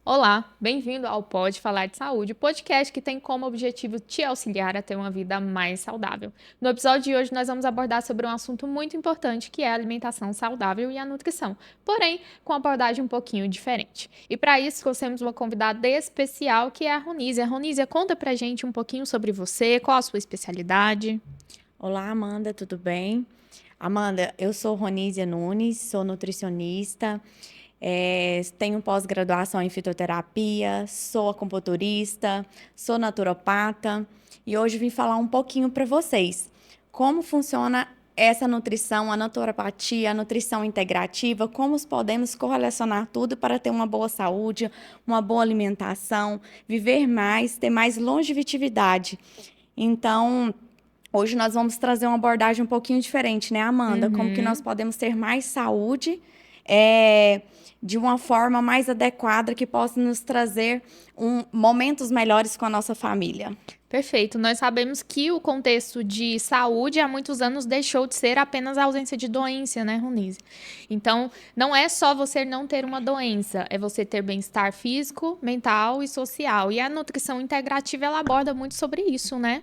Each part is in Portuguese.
Olá, bem-vindo ao Pode Falar de Saúde, podcast que tem como objetivo te auxiliar a ter uma vida mais saudável. No episódio de hoje, nós vamos abordar sobre um assunto muito importante, que é a alimentação saudável e a nutrição, porém com abordagem um pouquinho diferente. E para isso, trouxemos uma convidada especial, que é a Ronísia. Ronísia, conta pra gente um pouquinho sobre você, qual a sua especialidade. Olá, Amanda, tudo bem? Amanda, eu sou Ronísia Nunes, sou nutricionista, tenho pós-graduação em fitoterapia, sou acupunturista, sou naturopata e hoje vim falar um pouquinho para vocês como funciona essa nutrição, a naturopatia, a nutrição integrativa, como podemos correlacionar tudo para ter uma boa saúde, uma boa alimentação, viver mais, ter mais longevidade. Então, hoje nós vamos trazer uma abordagem um pouquinho diferente, né, Amanda? Como que nós podemos ter mais saúde de uma forma mais adequada que possa nos trazer momentos melhores com a nossa família. Perfeito. Nós sabemos que o contexto de saúde há muitos anos deixou de ser apenas a ausência de doença, né, Ronise? Então, não é só você não ter uma doença, é você ter bem-estar físico, mental e social. E a nutrição integrativa, ela aborda muito sobre isso, né?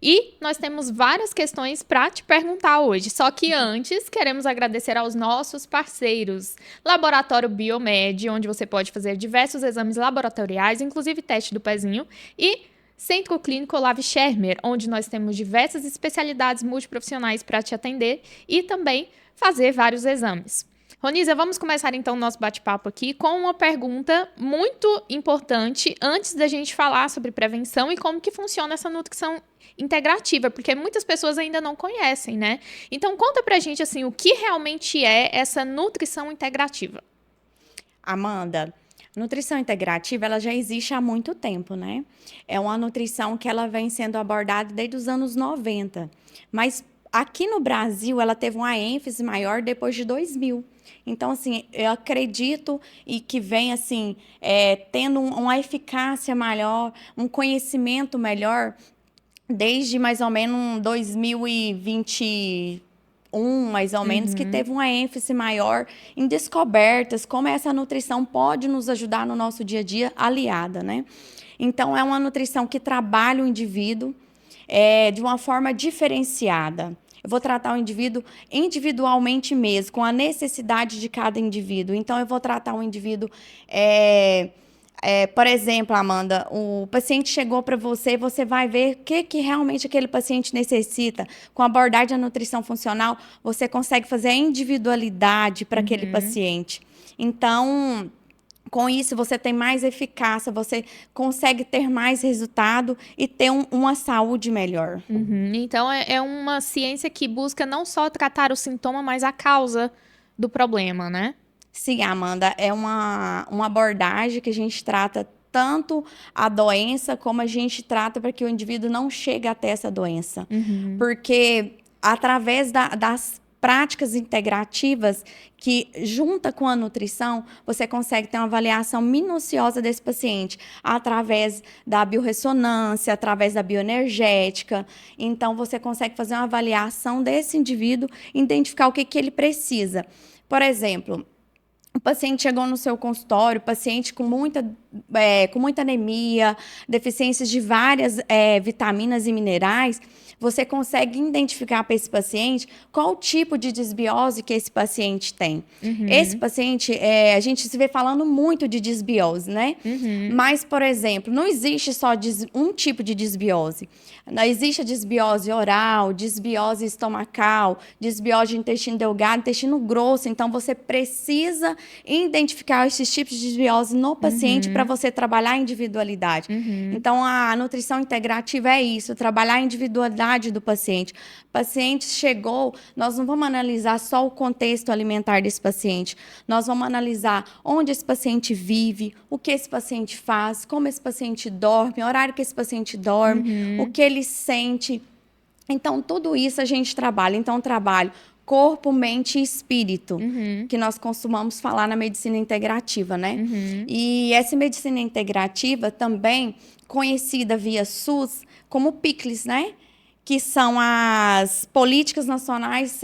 E nós temos várias questões para te perguntar hoje. Só que antes, queremos agradecer aos nossos parceiros. Laboratório Biomed, onde você pode fazer diversos exames laboratoriais, inclusive teste do pezinho. E Centro Clínico Olavo Schermer, onde nós temos diversas especialidades multiprofissionais para te atender e também fazer vários exames. Ronísia, vamos começar então o nosso bate-papo aqui com uma pergunta muito importante antes da gente falar sobre prevenção e como que funciona essa nutrição integrativa, porque muitas pessoas ainda não conhecem, né? Então conta pra gente assim, o que realmente é essa nutrição integrativa. Amanda, nutrição integrativa, ela já existe há muito tempo, né? É uma nutrição que ela vem sendo abordada desde os anos 90, mas aqui no Brasil ela teve uma ênfase maior depois de 2000. Então, assim, eu acredito e que vem, assim, tendo uma eficácia maior, um conhecimento melhor, desde mais ou menos 2021, mais ou menos, que teve uma ênfase maior em descobertas, como essa nutrição pode nos ajudar no nosso dia a dia, aliada, né? Então, é uma nutrição que trabalha o indivíduo de uma forma diferenciada. Eu vou tratar o indivíduo individualmente mesmo, com a necessidade de cada indivíduo. Então, eu vou tratar o indivíduo... por exemplo, Amanda, o paciente chegou para você, você vai ver o que realmente aquele paciente necessita. Com a abordagem da nutrição funcional, você consegue fazer a individualidade para aquele paciente. Então, com isso, você tem mais eficácia, você consegue ter mais resultado e ter uma saúde melhor. Então é uma ciência que busca não só tratar o sintoma, mas a causa do problema, né? Sim, Amanda, é uma abordagem que a gente trata tanto a doença como a gente trata para que o indivíduo não chegue até essa doença. Porque através das práticas integrativas que junta com a nutrição, você consegue ter uma avaliação minuciosa desse paciente através da biorressonância, através da bioenergética. Então, você consegue fazer uma avaliação desse indivíduo, identificar o que ele precisa. Por exemplo, o paciente chegou no seu consultório, paciente com muita anemia, deficiências de várias vitaminas e minerais, você consegue identificar para esse paciente qual o tipo de desbiose que esse paciente tem. Esse paciente, a gente se vê falando muito de desbiose, né? Mas, por exemplo, não existe só um tipo de desbiose. Não existe a desbiose oral, desbiose estomacal, desbiose de intestino delgado, intestino grosso. Então, você precisa identificar esses tipos de desbiose no paciente para você trabalhar a individualidade. Então, a nutrição integrativa é isso, trabalhar a individualidade do paciente. O paciente chegou, nós não vamos analisar só o contexto alimentar desse paciente, nós vamos analisar onde esse paciente vive, o que esse paciente faz, como esse paciente dorme, o horário que esse paciente dorme, o que ele sente. Então, tudo isso a gente trabalha. Então, trabalho corpo, mente e espírito, que nós costumamos falar na medicina integrativa, né? E essa medicina integrativa também conhecida via SUS como PICLES, né? que são as políticas nacionais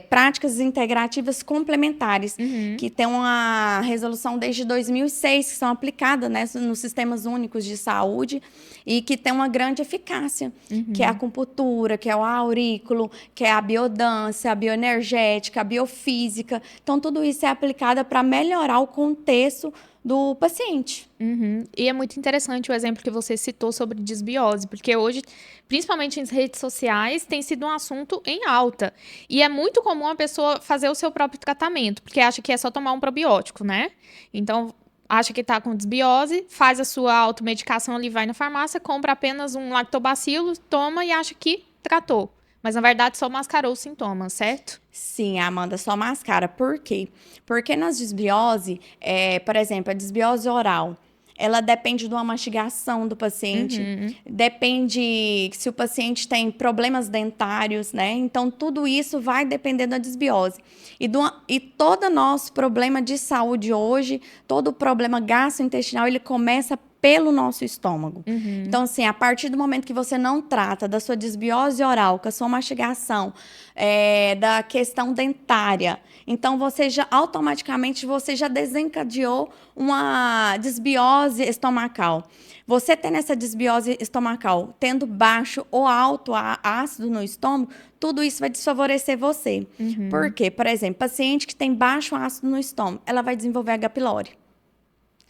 práticas integrativas complementares, que tem uma resolução desde 2006, que são aplicadas, né, nos sistemas únicos de saúde e que tem uma grande eficácia, que é a acupuntura, que é o aurículo, que é a biodância, a bioenergética, a biofísica. Então, tudo isso é aplicado para melhorar o contexto do paciente. E é muito interessante o exemplo que você citou sobre desbiose, porque hoje, principalmente nas redes sociais, tem sido um assunto em alta. E é muito comum a pessoa fazer o seu próprio tratamento, porque acha que é só tomar um probiótico, né? Então, acha que tá com desbiose, faz a sua automedicação ali, vai na farmácia, compra apenas um lactobacilo, toma e acha que tratou. Mas, na verdade, só mascarou os sintomas, certo? Sim, Amanda, só mascara. Por quê? Porque nas desbiose, por exemplo, a desbiose oral, ela depende de uma mastigação do paciente, depende se o paciente tem problemas dentários, né? Então, tudo isso vai depender da desbiose. E todo nosso problema de saúde hoje, todo problema gastrointestinal, ele começa pelo nosso estômago. Então, assim, a partir do momento que você não trata da sua desbiose oral, com a sua mastigação, da questão dentária, então você já automaticamente já desencadeou uma desbiose estomacal. Você tendo essa desbiose estomacal, tendo baixo ou alto ácido no estômago, tudo isso vai desfavorecer você. Por quê? Por exemplo, paciente que tem baixo ácido no estômago, ela vai desenvolver H. pylori.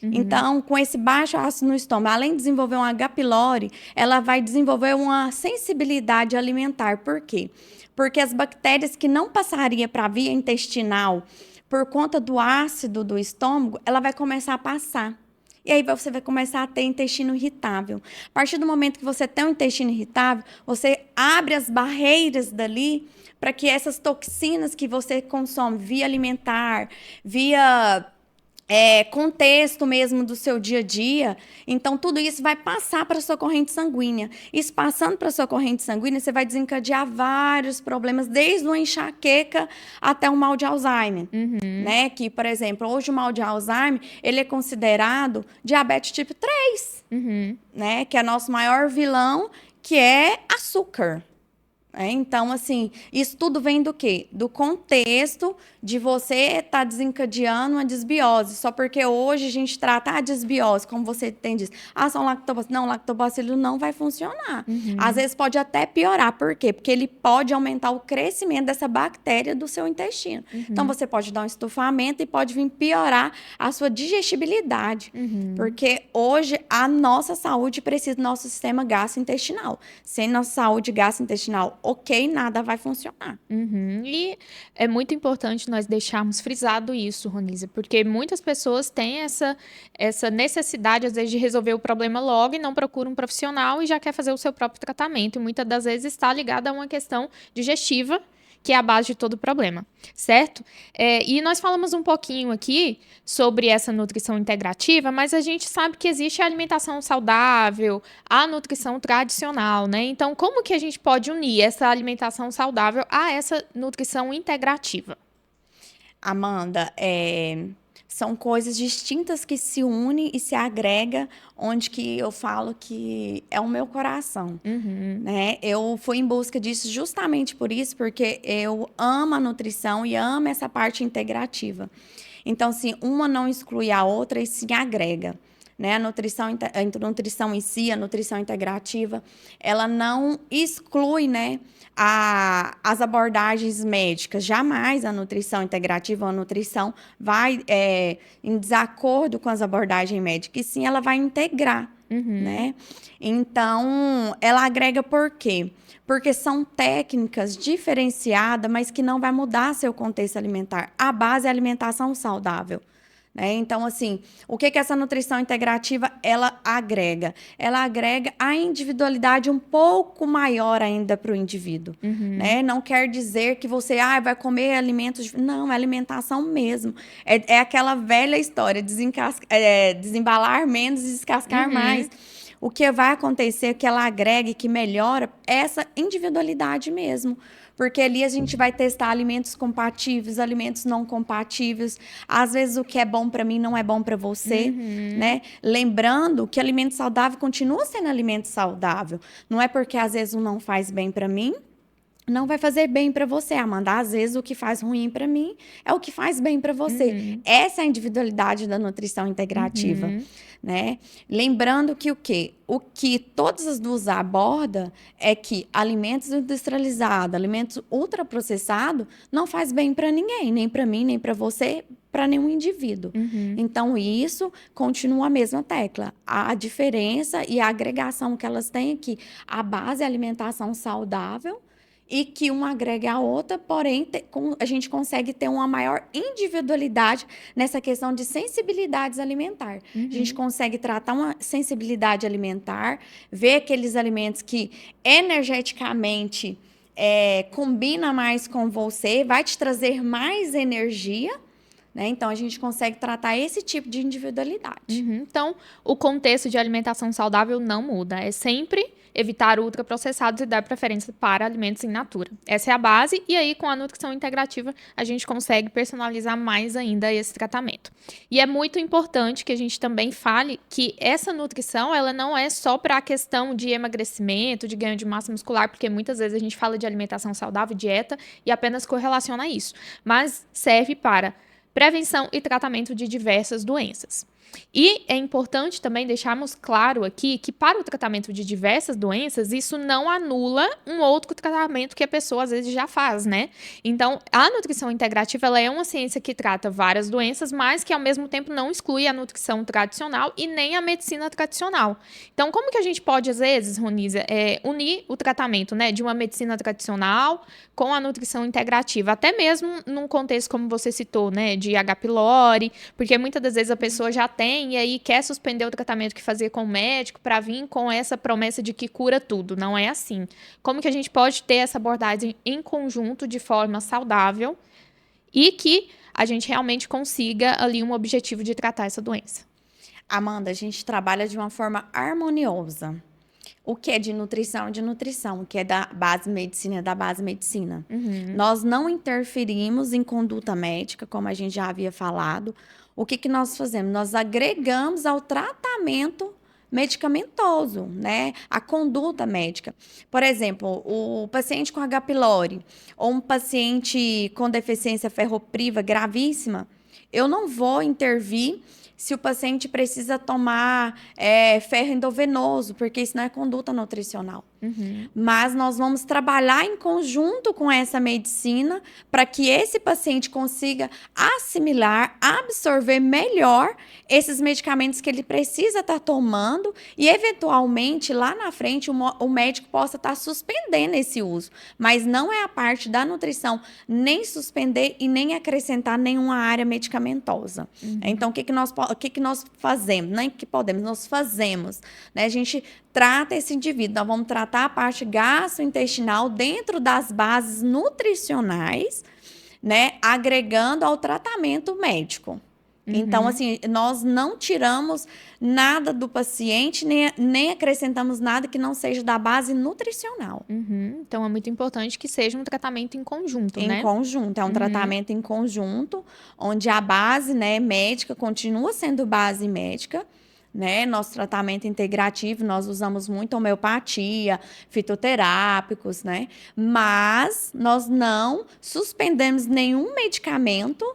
Então, com esse baixo ácido no estômago, além de desenvolver um H. pylori, ela vai desenvolver uma sensibilidade alimentar. Por quê? Porque as bactérias que não passariam para a via intestinal por conta do ácido do estômago, ela vai começar a passar. E aí você vai começar a ter intestino irritável. A partir do momento que você tem um intestino irritável, você abre as barreiras dali para que essas toxinas que você consome via alimentar, via contexto mesmo do seu dia a dia, então tudo isso vai passar para a sua corrente sanguínea. Isso passando para a sua corrente sanguínea, você vai desencadear vários problemas, desde uma enxaqueca até um mal de Alzheimer, né? Que, por exemplo, hoje o mal de Alzheimer, ele é considerado diabetes tipo 3, né? Que é nosso maior vilão, que é açúcar. Então, assim, isso tudo vem do quê? Do contexto de você estar desencadeando uma desbiose. Só porque hoje a gente trata a desbiose, como você tem dito, só um lactobacilo. Não, o lactobacilo não vai funcionar. Às vezes pode até piorar. Por quê? Porque ele pode aumentar o crescimento dessa bactéria do seu intestino. Então, você pode dar um estufamento e pode vir piorar a sua digestibilidade. Porque hoje a nossa saúde precisa do nosso sistema gastrointestinal. Sem nossa saúde gastrointestinal ok, nada vai funcionar. E é muito importante nós deixarmos frisado isso, Ronise, porque muitas pessoas têm essa necessidade, às vezes, de resolver o problema logo e não procuram um profissional e já quer fazer o seu próprio tratamento. E muitas das vezes está ligada a uma questão digestiva, que é a base de todo o problema, certo? E nós falamos um pouquinho aqui sobre essa nutrição integrativa, mas a gente sabe que existe a alimentação saudável, a nutrição tradicional, né? Então, como que a gente pode unir essa alimentação saudável a essa nutrição integrativa? Amanda, são coisas distintas que se unem e se agrega, onde que eu falo que é o meu coração, né? Eu fui em busca disso justamente por isso, porque eu amo a nutrição e amo essa parte integrativa. Então, assim, uma não exclui a outra e se agrega, né? A nutrição em si, a nutrição integrativa, ela não exclui, né, as abordagens médicas. Jamais a nutrição integrativa ou a nutrição vai em desacordo com as abordagens médicas, e sim ela vai integrar, né? Então, ela agrega por quê? Porque são técnicas diferenciadas, mas que não vai mudar seu contexto alimentar. A base é a alimentação saudável. Então, assim, o que essa nutrição integrativa, ela agrega? Ela agrega a individualidade um pouco maior ainda para o indivíduo, né? Não quer dizer que você vai comer alimentos... Não, é alimentação mesmo. É aquela velha história, desembalar menos e descascar mais. O que vai acontecer é que ela agrega e que melhora essa individualidade mesmo. porque ali a gente vai testar alimentos compatíveis, alimentos não compatíveis. Às vezes o que é bom para mim não é bom para você, né? Lembrando que alimento saudável continua sendo alimento saudável. Não é porque às vezes um não faz bem para mim, não vai fazer bem para você, Amanda. Às vezes o que faz ruim para mim é o que faz bem para você. Essa é a individualidade da nutrição integrativa, né? Lembrando que o quê? O que todas as duas abordam é que alimentos industrializados, alimentos ultraprocessados, não faz bem para ninguém, nem para mim, nem para você, para nenhum indivíduo. Então, isso continua a mesma tecla. A diferença e a agregação que elas têm aqui, a base é a alimentação saudável, e que uma agrega a outra, porém, a gente consegue ter uma maior individualidade nessa questão de sensibilidades alimentares. A gente consegue tratar uma sensibilidade alimentar, ver aqueles alimentos que energeticamente combina mais com você, vai te trazer mais energia, né? Então, a gente consegue tratar esse tipo de individualidade. Então, o contexto de alimentação saudável não muda. É sempre evitar ultraprocessados e dar preferência para alimentos in natura. Essa é a base, e aí com a nutrição integrativa a gente consegue personalizar mais ainda esse tratamento. E é muito importante que a gente também fale que essa nutrição, ela não é só para a questão de emagrecimento, de ganho de massa muscular, porque muitas vezes a gente fala de alimentação saudável, dieta, e apenas correlaciona isso, mas serve para prevenção e tratamento de diversas doenças. E é importante também deixarmos claro aqui que para o tratamento de diversas doenças, isso não anula um outro tratamento que a pessoa às vezes já faz, né? Então, a nutrição integrativa, ela é uma ciência que trata várias doenças, mas que ao mesmo tempo não exclui a nutrição tradicional e nem a medicina tradicional. Então, como que a gente pode, às vezes, Ronísia, unir o tratamento, né, de uma medicina tradicional com a nutrição integrativa, até mesmo num contexto como você citou, né, de H. pylori, porque muitas das vezes a pessoa já tem e aí quer suspender o tratamento que fazia com o médico para vir com essa promessa de que cura tudo. Não é assim. Como que a gente pode ter essa abordagem em conjunto de forma saudável e que a gente realmente consiga ali um objetivo de tratar essa doença? Amanda, a gente trabalha de uma forma harmoniosa. O que é de nutrição, o que é da base medicina, é da base medicina. Nós não interferimos em conduta médica, como a gente já havia falado. O que nós fazemos? Nós agregamos ao tratamento medicamentoso, né? A conduta médica. Por exemplo, o paciente com H. pylori ou um paciente com deficiência ferropriva gravíssima, eu não vou intervir se o paciente precisa tomar ferro endovenoso, porque isso não é conduta nutricional. Mas nós vamos trabalhar em conjunto com essa medicina para que esse paciente consiga assimilar, absorver melhor esses medicamentos que ele precisa estar tomando e, eventualmente, lá na frente, o médico possa estar suspendendo esse uso. Mas não é a parte da nutrição nem suspender e nem acrescentar nenhuma área medicamentosa. Então, o que nós fazemos? Nem que podemos, nós fazemos, né? A gente trata esse indivíduo, nós vamos tratar a parte gastrointestinal dentro das bases nutricionais, né? Agregando ao tratamento médico. Então, assim, nós não tiramos nada do paciente, nem acrescentamos nada que não seja da base nutricional. Então, é muito importante que seja um tratamento em conjunto, né? Em conjunto, é um tratamento em conjunto, onde a base, né, médica continua sendo base médica, né? Nosso tratamento integrativo, nós usamos muito homeopatia, fitoterápicos, né? Mas nós não suspendemos nenhum medicamento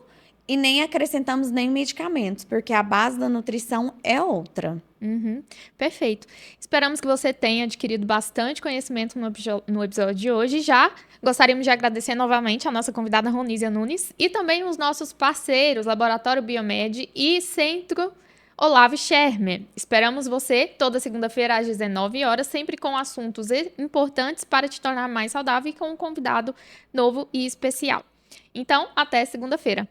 e nem acrescentamos nem medicamentos, porque a base da nutrição é outra. Perfeito. Esperamos que você tenha adquirido bastante conhecimento no episódio de hoje. Já gostaríamos de agradecer novamente a nossa convidada Ronísia Nunes e também os nossos parceiros, Laboratório Biomed e Centro Olavo Schermer. Esperamos você toda segunda-feira às 19 horas, sempre com assuntos importantes para te tornar mais saudável e com um convidado novo e especial. Então, até segunda-feira.